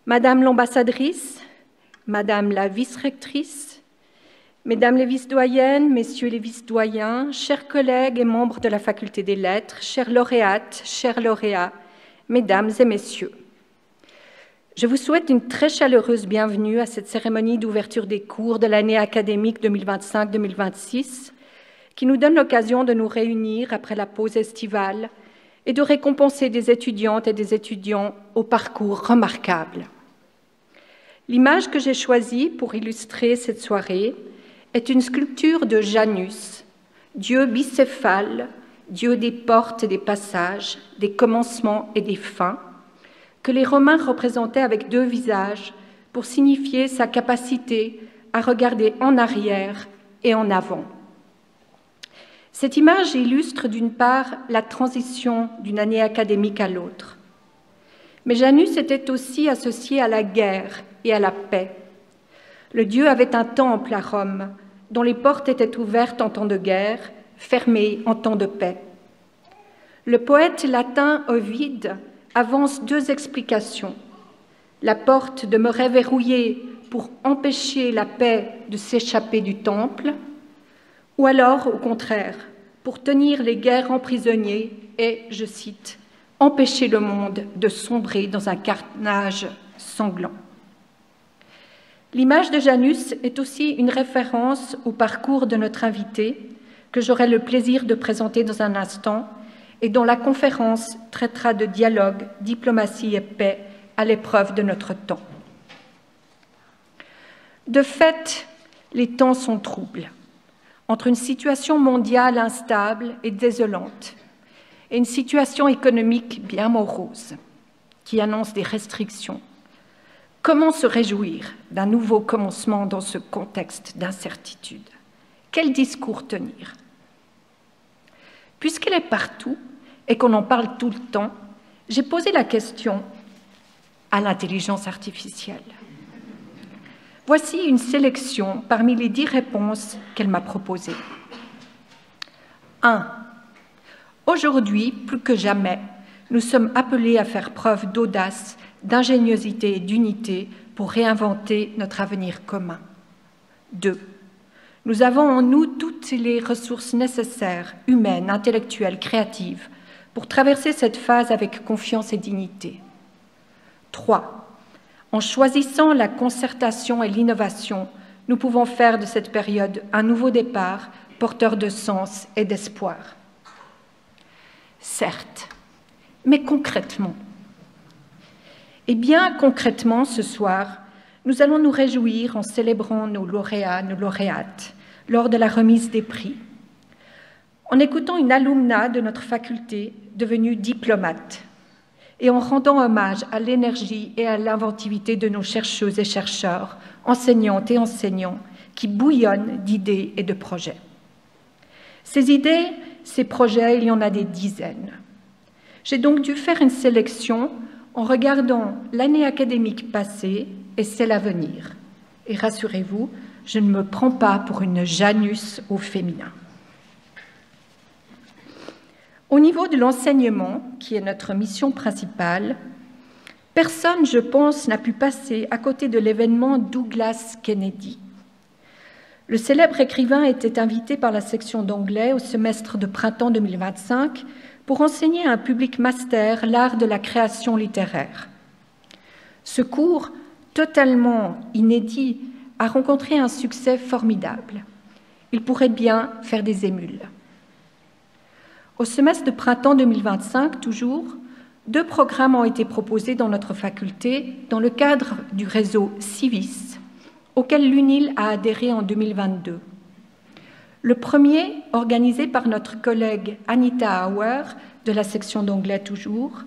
Madame l'ambassadrice, Madame la vice-rectrice, Mesdames les vice-doyennes, Messieurs les vice-doyens, chers collègues et membres de la Faculté des Lettres, chères lauréates, chers lauréats, Mesdames et Messieurs, je vous souhaite une très chaleureuse bienvenue à cette cérémonie d'ouverture des cours de l'année académique 2025-2026 qui nous donne l'occasion de nous réunir après la pause estivale et de récompenser des étudiantes et des étudiants au parcours remarquable. L'image que j'ai choisie pour illustrer cette soirée est une sculpture de Janus, dieu bicéphale, dieu des portes et des passages, des commencements et des fins, que les Romains représentaient avec deux visages pour signifier sa capacité à regarder en arrière et en avant. Cette image illustre d'une part la transition d'une année académique à l'autre. Mais Janus était aussi associé à la guerre et à la paix. Le dieu avait un temple à Rome, dont les portes étaient ouvertes en temps de guerre, fermées en temps de paix. Le poète latin Ovide avance deux explications. La porte demeurait verrouillée pour empêcher la paix de s'échapper du temple, ou alors, au contraire, pour tenir les guerres en prisonniers et, je cite, « empêcher le monde de sombrer dans un carnage sanglant ». L'image de Janus est aussi une référence au parcours de notre invité, que j'aurai le plaisir de présenter dans un instant, et dont la conférence traitera de dialogue, diplomatie et paix à l'épreuve de notre temps. De fait, les temps sont troubles, entre une situation mondiale instable et désolante et une situation économique bien morose, qui annonce des restrictions. Comment se réjouir d'un nouveau commencement dans ce contexte d'incertitude? Quel discours tenir? Puisqu'elle est partout et qu'on en parle tout le temps, j'ai posé la question à l'intelligence artificielle. Voici une sélection parmi les 10 réponses qu'elle m'a proposées. 1. Aujourd'hui, plus que jamais, nous sommes appelés à faire preuve d'audace, d'ingéniosité et d'unité pour réinventer notre avenir commun. 2. Nous avons en nous toutes les ressources nécessaires, humaines, intellectuelles, créatives, pour traverser cette phase avec confiance et dignité. 3. En choisissant la concertation et l'innovation, nous pouvons faire de cette période un nouveau départ, porteur de sens et d'espoir. Certes, mais concrètement. Eh bien, concrètement, ce soir, nous allons nous réjouir en célébrant nos lauréats, nos lauréates, lors de la remise des prix, en écoutant une alumna de notre faculté devenue diplomate et en rendant hommage à l'énergie et à l'inventivité de nos chercheuses et chercheurs, enseignantes et enseignants, qui bouillonnent d'idées et de projets. Ces idées, ces projets, il y en a des dizaines. J'ai donc dû faire une sélection en regardant l'année académique passée et celle à venir. Et rassurez-vous, je ne me prends pas pour une Janus au féminin. Au niveau de l'enseignement, qui est notre mission principale, personne, je pense, n'a pu passer à côté de l'événement Douglas Kennedy. Le célèbre écrivain était invité par la section d'anglais au semestre de printemps 2025 pour enseigner à un public master l'art de la création littéraire. Ce cours, totalement inédit, a rencontré un succès formidable. Il pourrait bien faire des émules. Au semestre de printemps 2025, toujours, 2 programmes ont été proposés dans notre faculté dans le cadre du réseau Civis, auquel l'UNIL a adhéré en 2022. Le premier, organisé par notre collègue Anita Auer, de la section d'anglais toujours,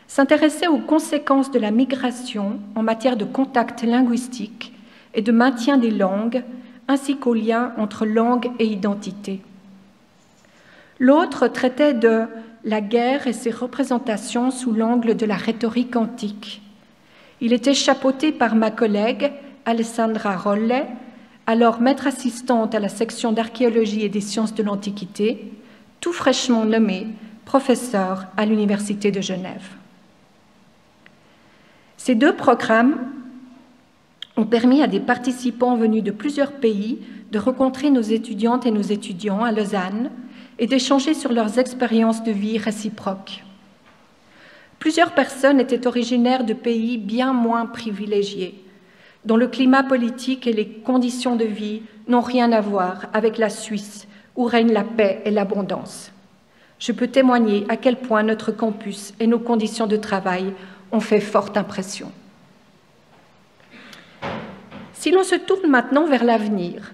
s'intéressait aux conséquences de la migration en matière de contact linguistique et de maintien des langues, ainsi qu'aux liens entre langue et identité. L'autre traitait de la guerre et ses représentations sous l'angle de la rhétorique antique. Il était chapeauté par ma collègue Alessandra Rolle, alors maître assistante à la section d'archéologie et des sciences de l'Antiquité, tout fraîchement nommée professeur à l'Université de Genève. Ces deux programmes ont permis à des participants venus de plusieurs pays de rencontrer nos étudiantes et nos étudiants à Lausanne et d'échanger sur leurs expériences de vie réciproques. Plusieurs personnes étaient originaires de pays bien moins privilégiés, dont le climat politique et les conditions de vie n'ont rien à voir avec la Suisse, où règne la paix et l'abondance. Je peux témoigner à quel point notre campus et nos conditions de travail ont fait forte impression. Si l'on se tourne maintenant vers l'avenir,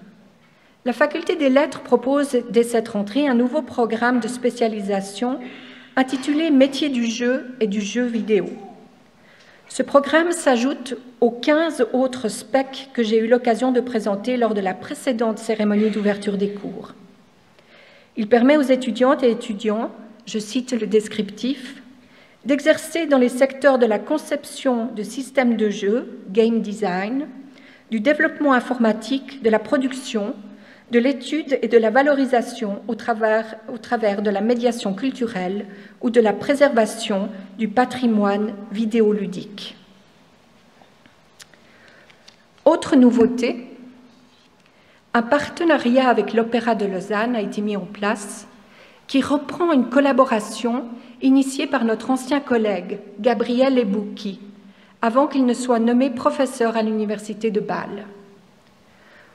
la Faculté des Lettres propose dès cette rentrée un nouveau programme de spécialisation intitulé « Métiers du jeu et du jeu vidéo ». Ce programme s'ajoute aux 15 autres specs que j'ai eu l'occasion de présenter lors de la précédente cérémonie d'ouverture des cours. Il permet aux étudiantes et étudiants, je cite le descriptif, d'exercer dans les secteurs de la conception de systèmes de jeu, game design, du développement informatique, de la production, de l'étude et de la valorisation au travers de la médiation culturelle ou de la préservation du patrimoine vidéoludique. Autre nouveauté, un partenariat avec l'Opéra de Lausanne a été mis en place qui reprend une collaboration initiée par notre ancien collègue Gabriel Ebouki avant qu'il ne soit nommé professeur à l'Université de Bâle.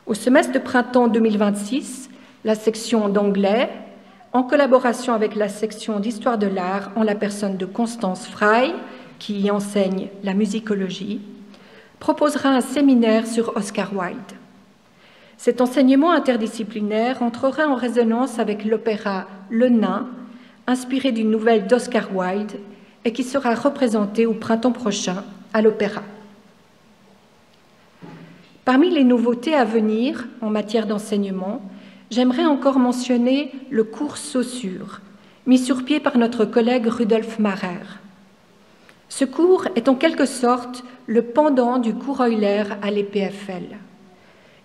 Au semestre de printemps 2026, la section d'anglais, en collaboration avec la section d'histoire de l'art en la personne de Constance Frey, qui y enseigne la musicologie, proposera un séminaire sur Oscar Wilde. Cet enseignement interdisciplinaire entrera en résonance avec l'opéra Le Nain, inspiré d'une nouvelle d'Oscar Wilde et qui sera représenté au printemps prochain à l'Opéra. Parmi les nouveautés à venir en matière d'enseignement, j'aimerais encore mentionner le cours Saussure, mis sur pied par notre collègue Rudolf Marer. Ce cours est en quelque sorte le pendant du cours Euler à l'EPFL.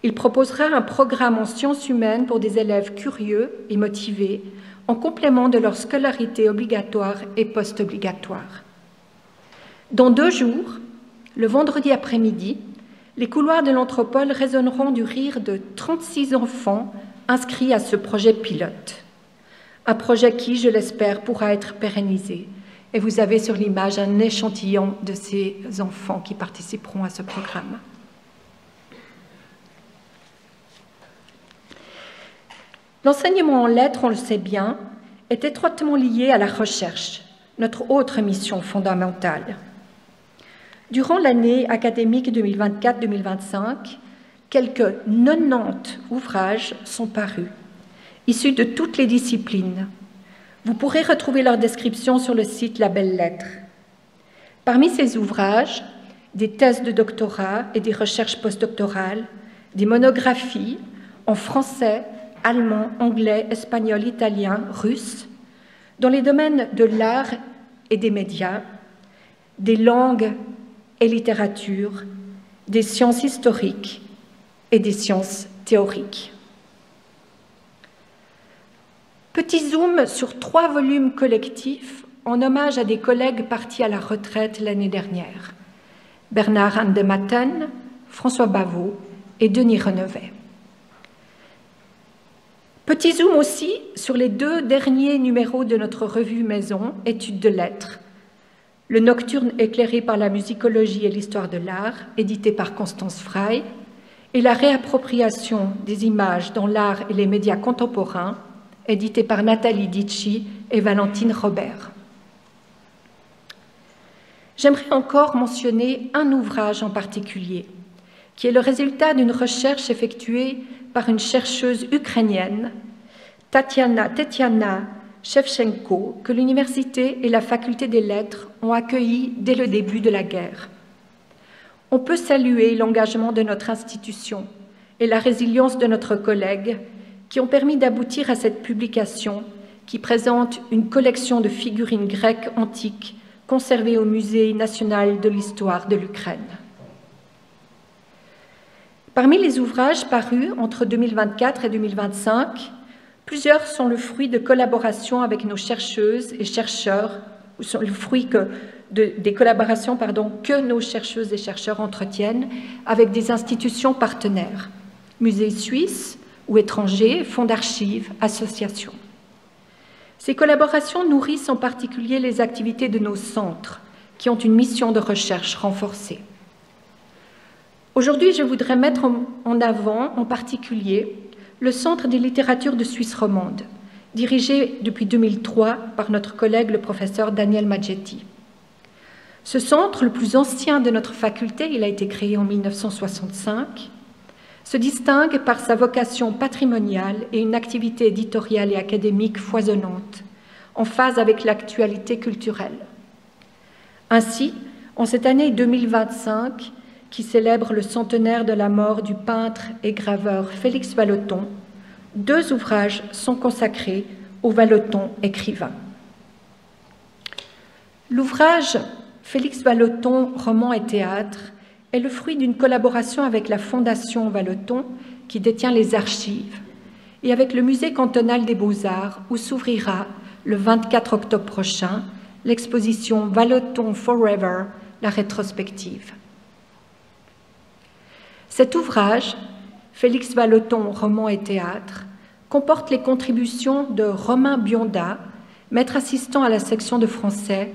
Il proposera un programme en sciences humaines pour des élèves curieux et motivés, en complément de leur scolarité obligatoire et post-obligatoire. Dans 2 jours, le vendredi après-midi, les couloirs de l'Anthropole résonneront du rire de 36 enfants inscrits à ce projet pilote. Un projet qui, je l'espère, pourra être pérennisé. Et vous avez sur l'image un échantillon de ces enfants qui participeront à ce programme. L'enseignement en lettres, on le sait bien, est étroitement lié à la recherche, notre autre mission fondamentale. Durant l'année académique 2024-2025, quelques 90 ouvrages sont parus, issus de toutes les disciplines. Vous pourrez retrouver leur description sur le site La Belle Lettre. Parmi ces ouvrages, des thèses de doctorat et des recherches postdoctorales, des monographies en français, allemand, anglais, espagnol, italien, russe, dans les domaines de l'art et des médias, des langues et littérature, des sciences historiques et des sciences théoriques. Petit zoom sur 3 volumes collectifs en hommage à des collègues partis à la retraite l'année dernière, Bernard Handematten, François Bavot et Denis Renevet. Petit zoom aussi sur les 2 derniers numéros de notre revue maison, Études de lettres, Le Nocturne éclairé par la musicologie et l'histoire de l'art, édité par Constance Frey, et La réappropriation des images dans l'art et les médias contemporains, édité par Nathalie Dicci et Valentine Robert. J'aimerais encore mentionner un ouvrage en particulier, qui est le résultat d'une recherche effectuée par une chercheuse ukrainienne, Tetiana Shevchenko, que l'Université et la Faculté des Lettres ont accueilli dès le début de la guerre. On peut saluer l'engagement de notre institution et la résilience de notre collègue qui ont permis d'aboutir à cette publication qui présente une collection de figurines grecques antiques conservées au Musée national de l'histoire de l'Ukraine. Parmi les ouvrages parus entre 2024 et 2025, plusieurs sont le fruit de collaborations avec nos chercheuses et chercheurs, ou sont le fruit que des collaborations que nos chercheuses et chercheurs entretiennent avec des institutions partenaires, musées suisses ou étrangers, fonds d'archives, associations. Ces collaborations nourrissent en particulier les activités de nos centres, qui ont une mission de recherche renforcée. Aujourd'hui, je voudrais mettre en avant, en particulier, le Centre des littératures de Suisse romande, dirigé depuis 2003 par notre collègue le professeur Daniel Maggetti. Ce centre, le plus ancien de notre faculté, il a été créé en 1965, se distingue par sa vocation patrimoniale et une activité éditoriale et académique foisonnante, en phase avec l'actualité culturelle. Ainsi, en cette année 2025, qui célèbre le centenaire de la mort du peintre et graveur Félix Vallotton, 2 ouvrages sont consacrés au Vallotton écrivain. L'ouvrage Félix Vallotton, roman et théâtre, est le fruit d'une collaboration avec la Fondation Vallotton, qui détient les archives, et avec le Musée cantonal des Beaux-Arts, où s'ouvrira, le 24 octobre prochain, l'exposition Vallotton Forever, la rétrospective. Cet ouvrage, Félix Vallotton, roman et théâtre, comporte les contributions de Romain Bionda, maître assistant à la section de français,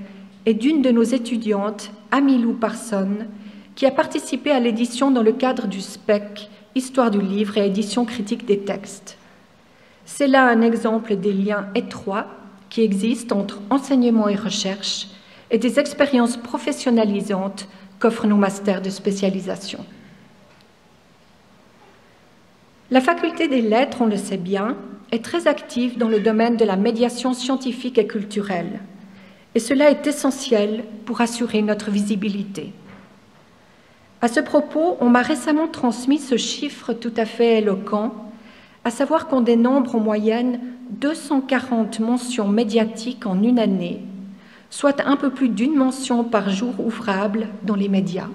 et d'une de nos étudiantes, Amilou Parson, qui a participé à l'édition dans le cadre du SPEC, Histoire du livre et édition critique des textes. C'est là un exemple des liens étroits qui existent entre enseignement et recherche et des expériences professionnalisantes qu'offrent nos masters de spécialisation. La faculté des lettres, on le sait bien, est très active dans le domaine de la médiation scientifique et culturelle, et cela est essentiel pour assurer notre visibilité. À ce propos, on m'a récemment transmis ce chiffre tout à fait éloquent, à savoir qu'on dénombre en moyenne 240 mentions médiatiques en une année, soit un peu plus d'1 mention par jour ouvrable dans les médias.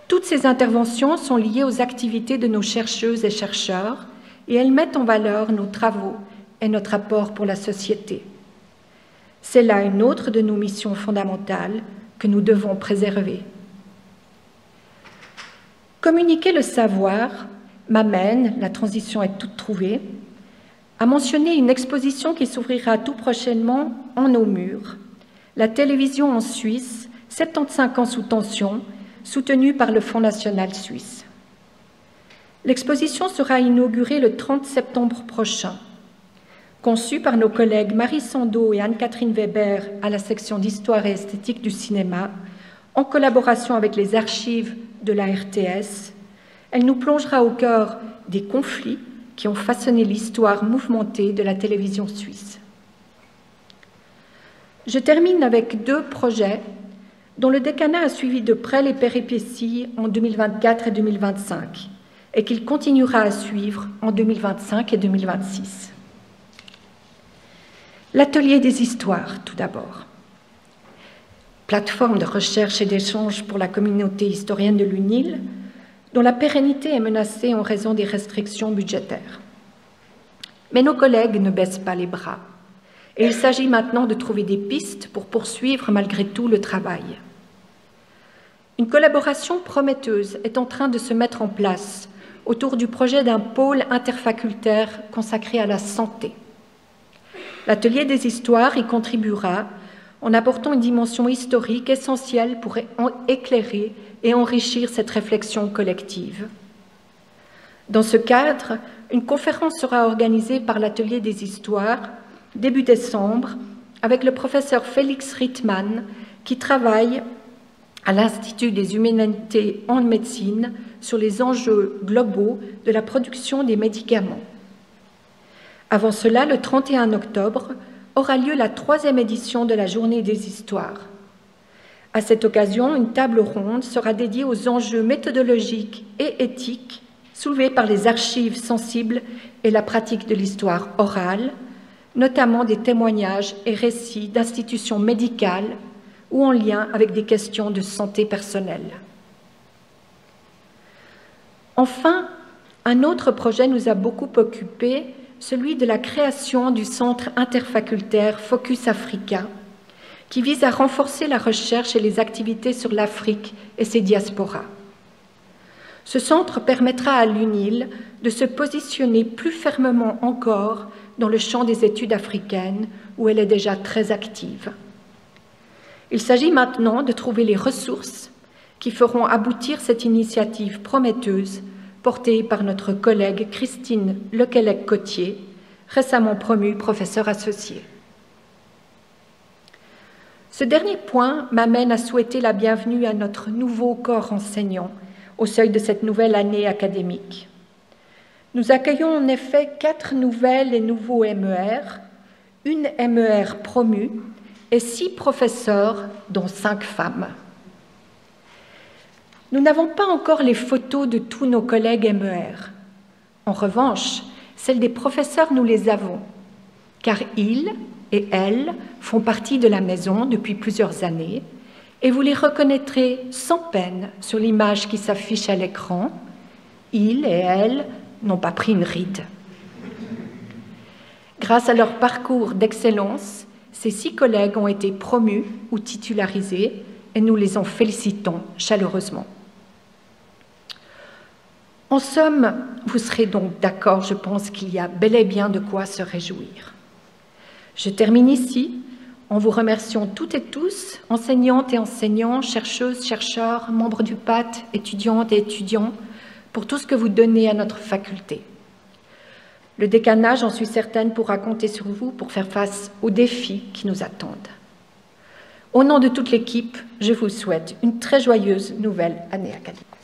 Toutes ces interventions sont liées aux activités de nos chercheuses et chercheurs et elles mettent en valeur nos travaux et notre apport pour la société. C'est là une autre de nos missions fondamentales que nous devons préserver. Communiquer le savoir m'amène, la transition est toute trouvée, à mentionner une exposition qui s'ouvrira tout prochainement en nos murs, la télévision en Suisse, 75 ans sous tension, soutenue par le Fonds national suisse. L'exposition sera inaugurée le 30 septembre prochain. Conçue par nos collègues Marie Sandeau et Anne-Catherine Weber à la section d'Histoire et esthétique du cinéma, en collaboration avec les archives de la RTS, elle nous plongera au cœur des conflits qui ont façonné l'histoire mouvementée de la télévision suisse. Je termine avec 2 projets dont le décanat a suivi de près les péripéties en 2024 et 2025, et qu'il continuera à suivre en 2025 et 2026. L'Atelier des histoires, tout d'abord. Plateforme de recherche et d'échange pour la communauté historienne de l'UNIL, dont la pérennité est menacée en raison des restrictions budgétaires. Mais nos collègues ne baissent pas les bras, et il s'agit maintenant de trouver des pistes pour poursuivre malgré tout le travail. Une collaboration prometteuse est en train de se mettre en place autour du projet d'un pôle interfacultaire consacré à la santé. L'Atelier des histoires y contribuera en apportant une dimension historique essentielle pour éclairer et enrichir cette réflexion collective. Dans ce cadre, une conférence sera organisée par l'Atelier des histoires début décembre avec le professeur Félix Rittmann qui travaille à l'Institut des humanités en médecine sur les enjeux globaux de la production des médicaments. Avant cela, le 31 octobre, aura lieu la 3e édition de la Journée des histoires. À cette occasion, une table ronde sera dédiée aux enjeux méthodologiques et éthiques soulevés par les archives sensibles et la pratique de l'histoire orale, notamment des témoignages et récits d'institutions médicales ou en lien avec des questions de santé personnelle. Enfin, un autre projet nous a beaucoup occupés, celui de la création du centre interfacultaire Focus Africa, qui vise à renforcer la recherche et les activités sur l'Afrique et ses diasporas. Ce centre permettra à l'UNIL de se positionner plus fermement encore dans le champ des études africaines, où elle est déjà très active. Il s'agit maintenant de trouver les ressources qui feront aboutir cette initiative prometteuse portée par notre collègue Christine Lequelec-Cotier, récemment promue professeure associée. Ce dernier point m'amène à souhaiter la bienvenue à notre nouveau corps enseignant au seuil de cette nouvelle année académique. Nous accueillons en effet 4 nouvelles et nouveaux MER, une MER promue et 6 professeurs, dont 5 femmes. Nous n'avons pas encore les photos de tous nos collègues MER. En revanche, celles des professeurs, nous les avons, car ils et elles font partie de la maison depuis plusieurs années, et vous les reconnaîtrez sans peine sur l'image qui s'affiche à l'écran. Ils et elles n'ont pas pris une ride. Grâce à leur parcours d'excellence, ces 6 collègues ont été promus ou titularisés et nous les en félicitons chaleureusement. En somme, vous serez donc d'accord, je pense qu'il y a bel et bien de quoi se réjouir. Je termine ici en vous remerciant toutes et tous, enseignantes et enseignants, chercheuses, chercheurs, membres du PAT, étudiantes et étudiants, pour tout ce que vous donnez à notre faculté. Le décanat, j'en suis certaine, pourra compter sur vous pour faire face aux défis qui nous attendent. Au nom de toute l'équipe, je vous souhaite une très joyeuse nouvelle année académique.